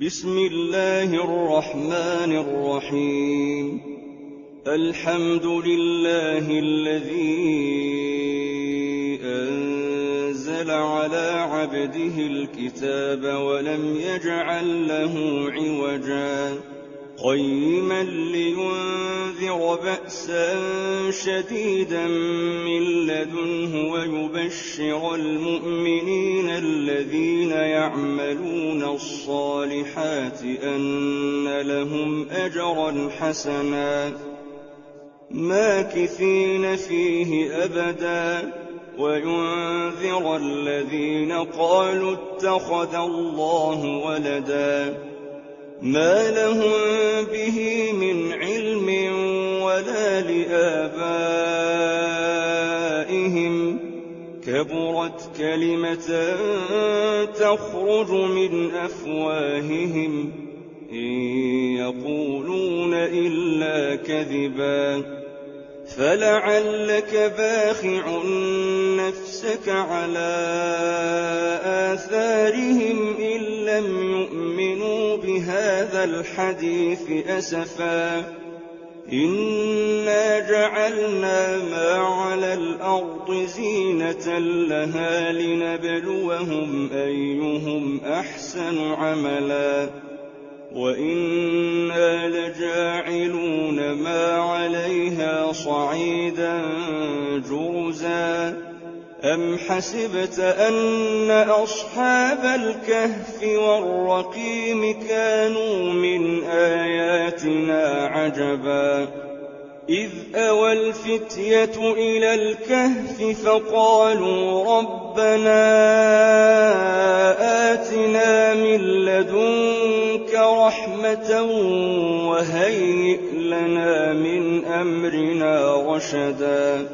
بسم الله الرحمن الرحيم. الحمد لله الذي أنزل على عبده الكتاب ولم يجعل له عوجا قيما لينذر بأسا شديدا من لدنه ويبشر المؤمنين الذين يعملون الصالحات أن لهم أجرا حسنا ماكثين فيه أبدا وينذر الذين قالوا اتخذ الله ولدا ما لهم به من علم ولا لآبائهم كبرت كلمة تخرج من أفواههم إن يقولون إلا كذبا فلعلك باخع نفسك على آثارهم إن لم يؤمنوا بهذا الحديث أسفا إنا جعلنا ما على الأرض زينة لها لنبلوهم أيهم أحسن عملا وإنا لجاعلون ما عليها صعيدا جرزا أم حسبت أن أصحاب الكهف والرقيم كانوا من آياتنا عجبا إذ أوى الفتية إلى الكهف فقالوا ربنا آتنا من لدنك رحمة وهيئ لنا من أمرنا رشدا